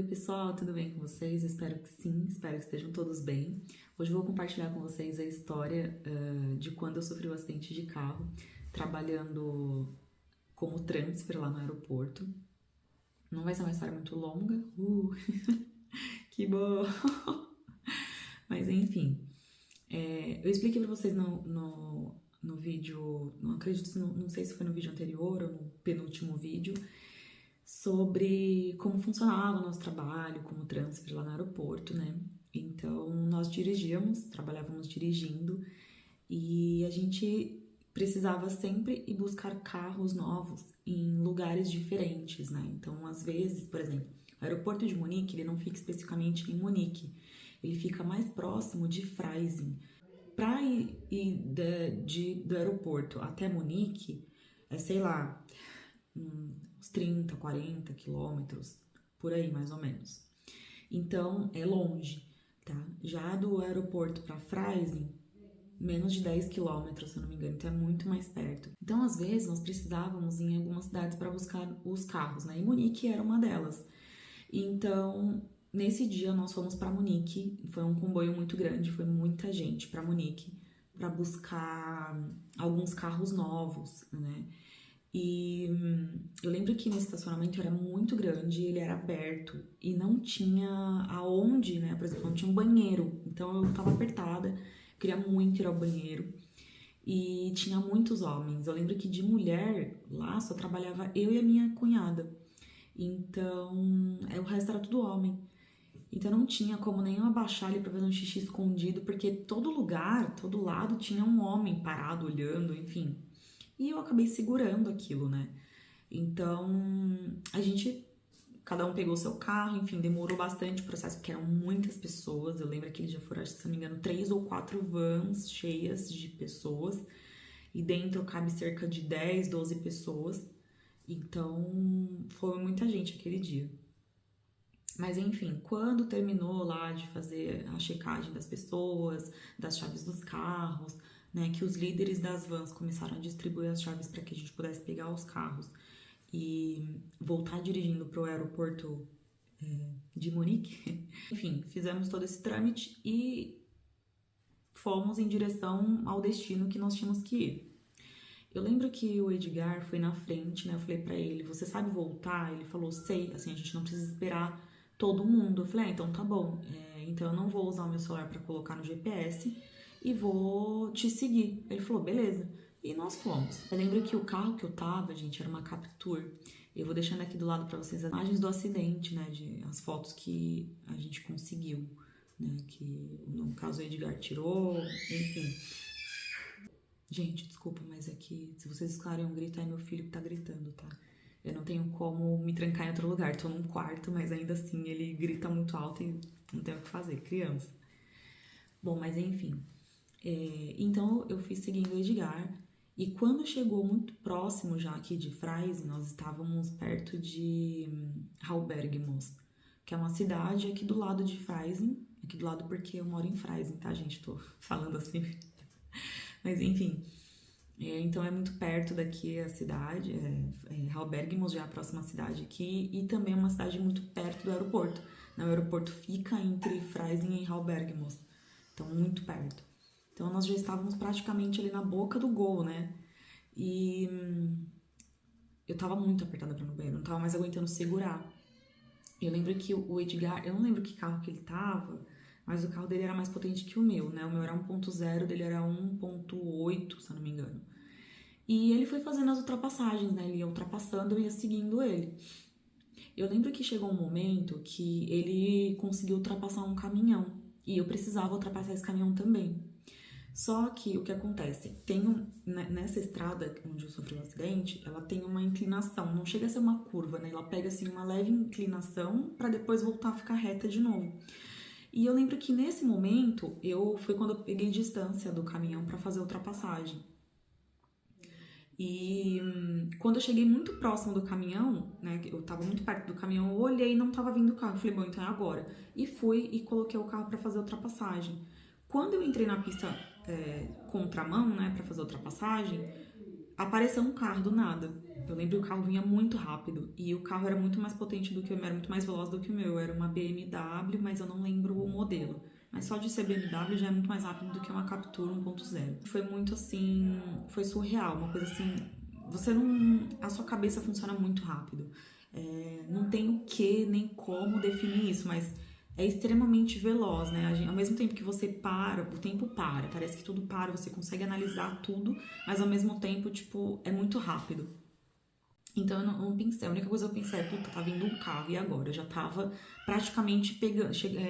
pessoal, tudo bem com vocês? Eu espero que sim, espero que estejam todos bem. Hoje eu vou compartilhar com vocês a história de quando eu sofri um acidente de carro, trabalhando como transfer lá no aeroporto. Não vai ser uma história muito longa, que bom! Mas enfim, eu expliquei pra vocês no vídeo, não acredito, não sei se foi no vídeo anterior ou no penúltimo vídeo, sobre como funcionava o nosso trabalho como transfer lá no aeroporto, né? Então, nós trabalhávamos dirigindo e a gente precisava sempre ir buscar carros novos em lugares diferentes, né? Então, às vezes, por exemplo, o aeroporto de Munique, ele não fica especificamente em Munique, ele fica mais próximo de Freising. Para ir do aeroporto até Munique, sei lá, uns 30, 40 quilômetros, por aí mais ou menos. Então, é longe, tá? Já do aeroporto para Freising, menos de 10 quilômetros, se eu não me engano, então é muito mais perto. Então, às vezes, nós precisávamos ir em algumas cidades para buscar os carros, né? E Munique era uma delas. Então, nesse dia, nós fomos para Munique, foi um comboio muito grande, foi muita gente para Munique, para buscar alguns carros novos, né? E eu lembro que nesse estacionamento era muito grande, ele era aberto e não tinha aonde, né? Por exemplo, não tinha um banheiro, então eu tava apertada, queria muito ir ao banheiro e tinha muitos homens. Eu lembro que de mulher lá só trabalhava eu e a minha cunhada, então o resto era tudo homem. Então não tinha como nem eu abaixar ali pra fazer um xixi escondido, porque todo lugar, todo lado tinha um homem parado olhando, enfim. E eu acabei segurando aquilo, né? Então, cada um pegou seu carro, enfim, demorou bastante o processo, porque eram muitas pessoas. Eu lembro que eles já foram, se não me engano, 3 ou 4 vans cheias de pessoas. E dentro cabe cerca de 10, 12 pessoas. Então, foi muita gente aquele dia. Mas enfim, quando terminou lá de fazer a checagem das pessoas, das chaves dos carros, né, que os líderes das vans começaram a distribuir as chaves para que a gente pudesse pegar os carros e voltar dirigindo para o aeroporto de Munique. Enfim, fizemos todo esse trâmite e fomos em direção ao destino que nós tínhamos que ir. Eu lembro que o Edgar foi na frente, né? Eu falei pra ele, você sabe voltar? Ele falou, sei, assim, a gente não precisa esperar todo mundo. Eu falei, então tá bom. Então eu não vou usar o meu celular pra colocar no GPS e vou te seguir. Ele falou, beleza. E nós fomos. Eu lembro que o carro que eu tava, gente, era uma Captur. Eu vou deixando aqui do lado pra vocês as imagens do acidente, né? As fotos que a gente conseguiu, né? Que no caso o Edgar tirou, enfim. Gente, desculpa, mas é que se vocês escutarem um grito, é meu filho que tá gritando, tá? Eu não tenho como me trancar em outro lugar. Tô num quarto, mas ainda assim ele grita muito alto e não tenho o que fazer, criança. Bom, mas enfim. Então eu fui seguindo o Edgar. E quando chegou muito próximo já aqui de Freising, nós estávamos perto de Haubergmoos, que é uma cidade aqui do lado de Freising. Aqui do lado porque eu moro em Freising, tá, gente? Tô falando assim. Mas enfim, então é muito perto daqui a cidade, Haubergmoos já é a próxima cidade aqui, e também é uma cidade muito perto do aeroporto. O aeroporto fica entre Freising e Haubergmoos, então muito perto. Então nós já estávamos praticamente ali na boca do gol, né? E eu tava muito apertada pra ir no banheiro, não tava mais aguentando segurar. Eu lembro que o Edgar, eu não lembro que carro que ele tava, mas o carro dele era mais potente que o meu, né? O meu era 1.0, dele era 1.8, se eu não me engano. E ele foi fazendo as ultrapassagens, né? Ele ia ultrapassando, eu ia seguindo ele. Eu lembro que chegou um momento que ele conseguiu ultrapassar um caminhão. E eu precisava ultrapassar esse caminhão também. Só que o que acontece? Nessa estrada onde eu sofri o acidente, ela tem uma inclinação. Não chega a ser uma curva, né? Ela pega assim uma leve inclinação para depois voltar a ficar reta de novo. E eu lembro que nesse momento, foi quando eu peguei distância do caminhão para fazer a ultrapassagem. E quando eu cheguei muito próximo do caminhão, né, eu tava muito perto do caminhão, eu olhei e não tava vindo o carro. Eu falei, bom, então é agora. E fui e coloquei o carro para fazer a ultrapassagem. Quando eu entrei na pista contramão, né, para fazer a ultrapassagem, apareceu um carro do nada. Eu lembro que o carro vinha muito rápido e o carro era muito mais potente do que o meu, era muito mais veloz do que o meu. Era uma BMW, mas eu não lembro o modelo. Mas só de ser BMW já é muito mais rápido do que uma Captur 1.0. Foi muito assim, foi surreal, uma coisa assim, você não, a sua cabeça funciona muito rápido. Não tem o que nem como definir isso, mas é extremamente veloz, né? Ao mesmo tempo que você para, o tempo para, parece que tudo para, você consegue analisar tudo, mas ao mesmo tempo, tipo, é muito rápido. Então eu não pensei, a única coisa que eu pensei é, puta, tá vindo um carro, e agora? Eu já tava praticamente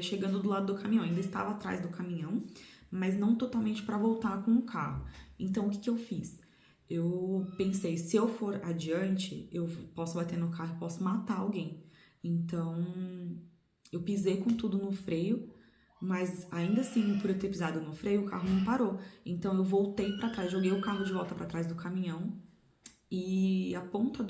chegando do lado do caminhão, ainda estava atrás do caminhão, mas não totalmente para voltar com o carro. Então o que eu fiz? Eu pensei, se eu for adiante, eu posso bater no carro e posso matar alguém. Então eu pisei com tudo no freio, mas ainda assim, por eu ter pisado no freio, o carro não parou. Então eu voltei para trás, joguei o carro de volta para trás do caminhão e a ponta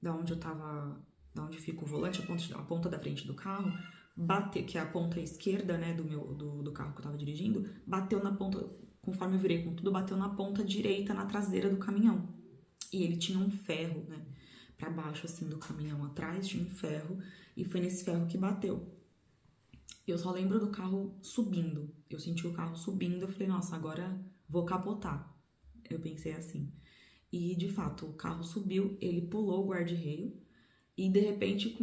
da onde eu tava, da onde fica o volante, a ponta da frente do carro, bateu, que é a ponta esquerda, né, do carro que eu tava dirigindo, bateu na ponta, conforme eu virei com tudo, bateu na ponta direita, na traseira do caminhão. E ele tinha um ferro, né, pra baixo, assim, do caminhão atrás, tinha um ferro, e foi nesse ferro que bateu. Eu só lembro do carro subindo. Eu senti o carro subindo, eu falei, nossa, agora vou capotar. Eu pensei assim. E, de fato, o carro subiu, ele pulou o guarda-reio e, de repente,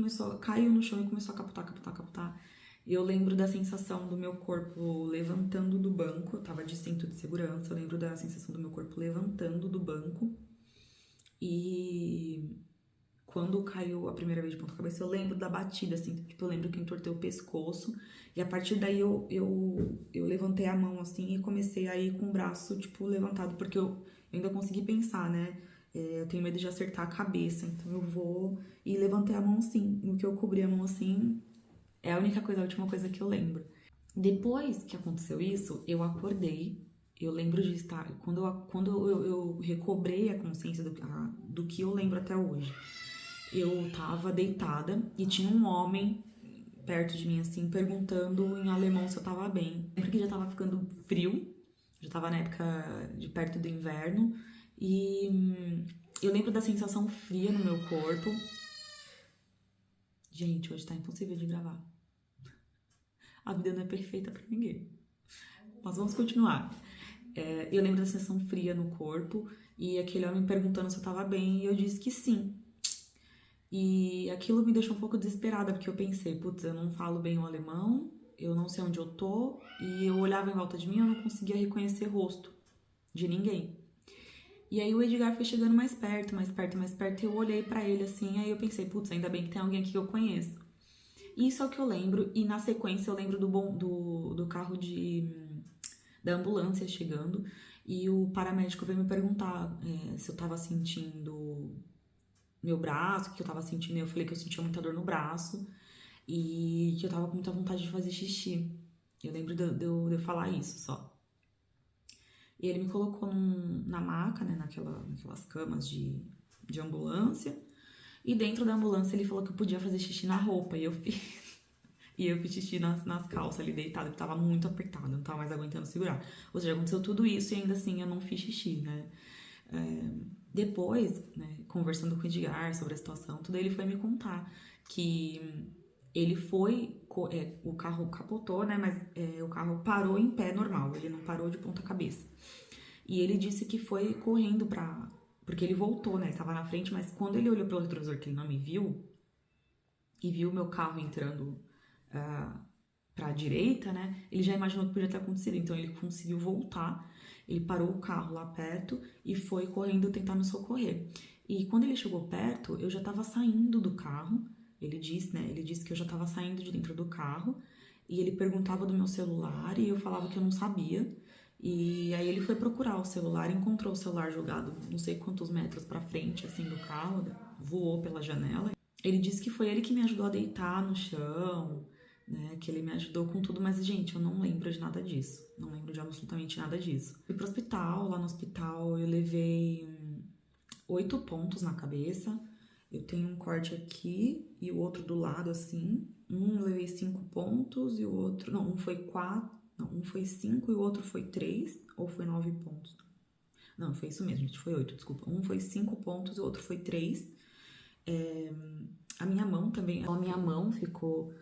caiu no chão e começou a capotar, capotar, capotar. Eu lembro da sensação do meu corpo levantando do banco, eu tava de cinto de segurança, eu lembro da sensação do meu corpo levantando do banco. E quando caiu a primeira vez de ponta cabeça, eu lembro da batida, assim, tipo, eu lembro que eu entortei o pescoço. E a partir daí eu levantei a mão, assim, e comecei a ir com o braço, tipo, levantado, porque eu ainda consegui pensar, né? Eu tenho medo de acertar a cabeça, então eu vou e levantei a mão assim. No que eu cobri a mão assim, é a única coisa, a última coisa que eu lembro. Depois que aconteceu isso, eu acordei. Eu lembro de estar. Quando eu recobrei a consciência do que eu lembro até hoje, eu tava deitada e tinha um homem perto de mim, assim, perguntando em alemão se eu tava bem. Porque já tava ficando frio, já tava na época de perto do inverno, e eu lembro da sensação fria no meu corpo. Gente, hoje tá impossível de gravar. A vida não é perfeita pra ninguém. Mas vamos continuar. Eu lembro da sensação fria no corpo e aquele homem perguntando se eu tava bem, e eu disse que sim. E aquilo me deixou um pouco desesperada, porque eu pensei, putz, eu não falo bem o alemão, eu não sei onde eu tô, e eu olhava em volta de mim e eu não conseguia reconhecer rosto de ninguém. E aí o Edgar foi chegando mais perto, mais perto, mais perto, e eu olhei pra ele assim, aí eu pensei, putz, ainda bem que tem alguém aqui que eu conheço. Isso é o que eu lembro, e na sequência eu lembro do carro da ambulância chegando, e o paramédico veio me perguntar se eu tava sentindo meu braço, o que eu tava sentindo, e eu falei que eu sentia muita dor no braço e que eu tava com muita vontade de fazer xixi. Eu lembro de eu falar isso só. E ele me colocou na maca, né, naquelas camas de ambulância, e dentro da ambulância ele falou que eu podia fazer xixi na roupa, e eu fiz. E eu fiz xixi nas calças ali deitada, que tava muito apertada, não tava mais aguentando segurar. Ou seja, aconteceu tudo isso e ainda assim eu não fiz xixi, né? Depois, né, conversando com o Edgar sobre a situação, tudo, ele foi me contar que ele foi, o carro capotou, né, mas o carro parou em pé normal, ele não parou de ponta cabeça. E ele disse que foi correndo porque ele voltou, né, ele tava na frente, mas quando ele olhou pelo retrovisor que ele não me viu, e viu meu carro entrando pra direita, né, ele já imaginou que podia ter acontecido, então ele conseguiu voltar. Ele parou o carro lá perto e foi correndo tentar me socorrer. E quando ele chegou perto, eu já estava saindo do carro. Ele disse, né? Ele disse que eu já estava saindo de dentro do carro. E ele perguntava do meu celular e eu falava que eu não sabia. E aí ele foi procurar o celular e encontrou o celular jogado não sei quantos metros para frente, assim, do carro. Voou pela janela. Ele disse que foi ele que me ajudou a deitar no chão, né, que ele me ajudou com tudo, mas, gente, eu não lembro de nada disso. Não lembro de absolutamente nada disso. Fui pro hospital, lá no hospital eu levei 8 pontos na cabeça. Eu tenho um corte aqui e o outro do lado, assim. Um eu levei 5 pontos e o outro... Não, um foi 4... Não, um foi 5 e o outro foi 3. Ou foi 9 pontos? Não, foi isso mesmo, gente, foi 8, desculpa. Um foi 5 pontos, o outro foi 3. A minha mão também, a minha mão ficou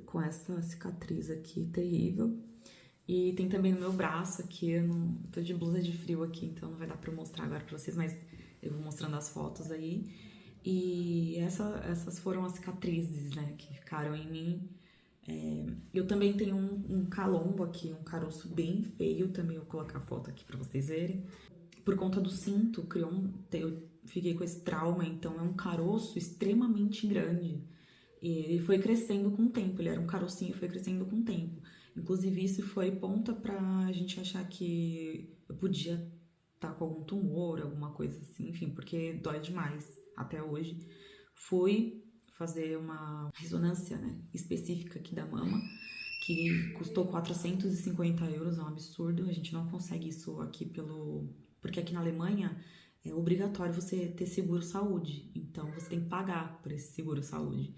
com essa cicatriz aqui terrível. E tem também no meu braço aqui, eu não tô de blusa de frio aqui, então não vai dar pra eu mostrar agora pra vocês, mas eu vou mostrando as fotos aí. E essas foram as cicatrizes, né, que ficaram em mim. Eu também tenho um calombo aqui, um caroço bem feio, também vou colocar a foto aqui pra vocês verem. Por conta do cinto, eu fiquei com esse trauma, então é um caroço extremamente grande. E ele foi crescendo com o tempo, ele era um carocinho e foi crescendo com o tempo. Inclusive, isso foi ponta pra gente achar que eu podia estar com algum tumor, alguma coisa assim, enfim, porque dói demais até hoje. Fui fazer uma ressonância, né, específica aqui da mama, que custou 450 euros, é um absurdo. A gente não consegue isso aqui porque aqui na Alemanha é obrigatório você ter seguro saúde, então você tem que pagar por esse seguro saúde.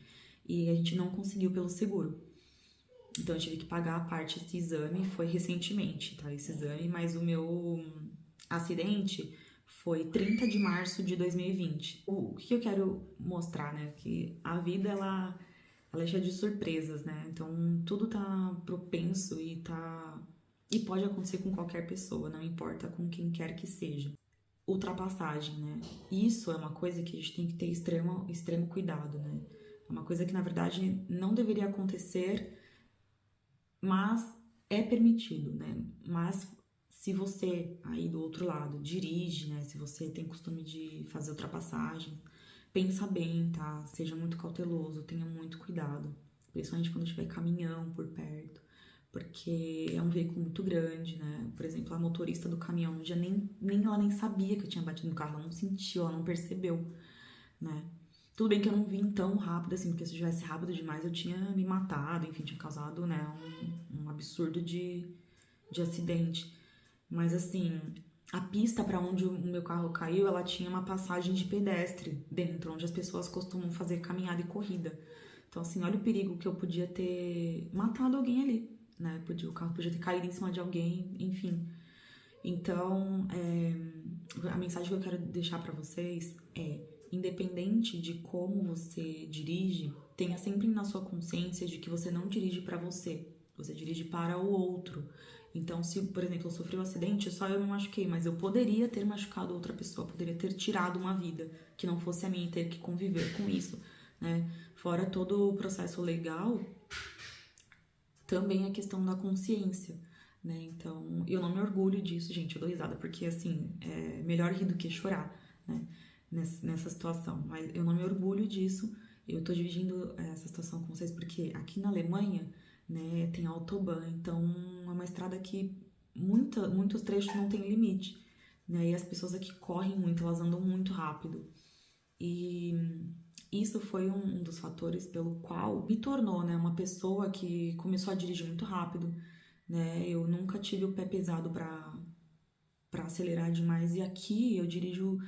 E a gente não conseguiu pelo seguro. Então eu tive que pagar a parte desse exame, foi recentemente, tá? Esse exame, mas o meu acidente foi 30 de março de 2020. O que eu quero mostrar, né? Que a vida, ela é cheia de surpresas, né? Então tudo tá propenso e pode acontecer com qualquer pessoa, não importa com quem quer que seja. Ultrapassagem, né? Isso é uma coisa que a gente tem que ter extremo cuidado, né? É uma coisa que, na verdade, não deveria acontecer, mas é permitido, né? Mas se você, aí do outro lado, dirige, né? Se você tem costume de fazer ultrapassagem, pensa bem, tá? Seja muito cauteloso, tenha muito cuidado. Principalmente quando tiver caminhão por perto, porque é um veículo muito grande, né? Por exemplo, a motorista do caminhão já ela nem sabia que eu tinha batido no carro, ela não sentiu, ela não percebeu, né? Tudo bem que eu não vim tão rápido assim, porque se eu tivesse rápido demais eu tinha me matado, enfim, tinha causado, né, um absurdo de acidente. Mas assim, a pista para onde o meu carro caiu, ela tinha uma passagem de pedestre dentro, onde as pessoas costumam fazer caminhada e corrida. Então assim, olha o perigo que eu podia ter matado alguém ali, né? O carro podia ter caído em cima de alguém, enfim. Então, a mensagem que eu quero deixar para vocês é: independente de como você dirige, tenha sempre na sua consciência de que você não dirige para você, você dirige para o outro. Então, se, por exemplo, eu sofri um acidente, só eu me machuquei, mas eu poderia ter machucado outra pessoa, poderia ter tirado uma vida, que não fosse a minha, e ter que conviver com isso, né? Fora todo o processo legal, também a questão da consciência, né? Então, eu não me orgulho disso, gente, eu dou risada, porque, assim, é melhor rir do que chorar, né? Nessa situação, mas eu não me orgulho disso. Eu tô dividindo essa situação com vocês porque aqui na Alemanha, né, tem a Autobahn, então é uma estrada que muitos trechos não tem limite, né, e as pessoas aqui correm muito, elas andam muito rápido, e isso foi um dos fatores pelo qual me tornou, né, uma pessoa que começou a dirigir muito rápido, né, eu nunca tive o pé pesado para acelerar demais, e aqui eu dirijo.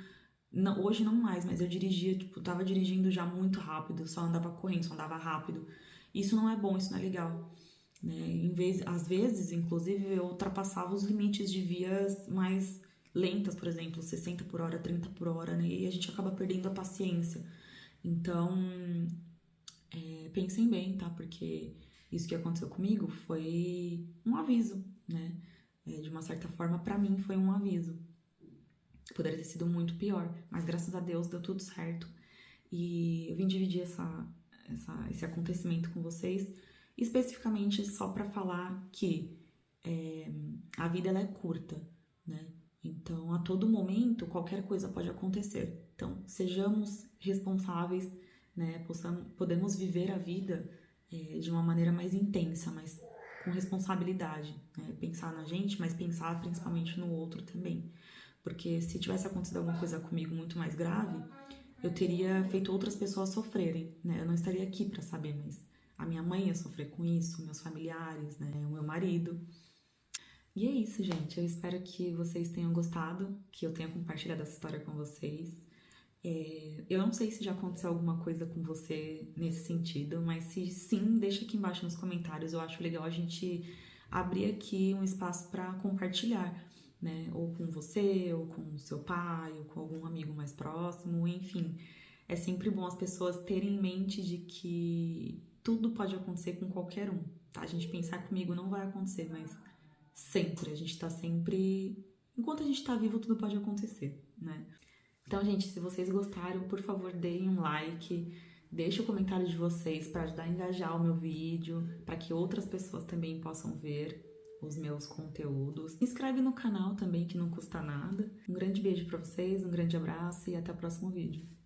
Não, hoje não mais, mas eu dirigia, tipo, tava dirigindo já muito rápido, só andava correndo, só andava rápido. Isso não é bom, isso não é legal, né? Às vezes, inclusive, eu ultrapassava os limites de vias mais lentas, por exemplo, 60 por hora, 30 por hora, né? E a gente acaba perdendo a paciência. Então, pensem bem, tá? Porque isso que aconteceu comigo foi um aviso, né? De uma certa forma, pra mim, foi um aviso. Poderia ter sido muito pior, mas graças a Deus deu tudo certo. E eu vim dividir esse acontecimento com vocês, especificamente só para falar que a vida ela é curta, né? Então, a todo momento, qualquer coisa pode acontecer. Então, sejamos responsáveis, né? Podemos viver a vida de uma maneira mais intensa, mas com responsabilidade, né? Pensar na gente, mas pensar principalmente no outro também. Porque se tivesse acontecido alguma coisa comigo muito mais grave, eu teria feito outras pessoas sofrerem, né? Eu não estaria aqui para saber, mas a minha mãe ia sofrer com isso, meus familiares, né? O meu marido. E é isso, gente. Eu espero que vocês tenham gostado, que eu tenha compartilhado essa história com vocês. Eu não sei se já aconteceu alguma coisa com você nesse sentido, mas se sim, deixa aqui embaixo nos comentários. Eu acho legal a gente abrir aqui um espaço para compartilhar, né? Ou com você, ou com o seu pai, ou com algum amigo mais próximo, enfim. É sempre bom as pessoas terem em mente de que tudo pode acontecer com qualquer um, tá? A gente pensar comigo não vai acontecer, mas sempre, a gente tá sempre... Enquanto a gente tá vivo, tudo pode acontecer, né? Então, gente, se vocês gostaram, por favor, deem um like, deixe o comentário de vocês para ajudar a engajar o meu vídeo, para que outras pessoas também possam ver os meus conteúdos. Se inscreve no canal também, que não custa nada. Um grande beijo para vocês, um grande abraço e até o próximo vídeo.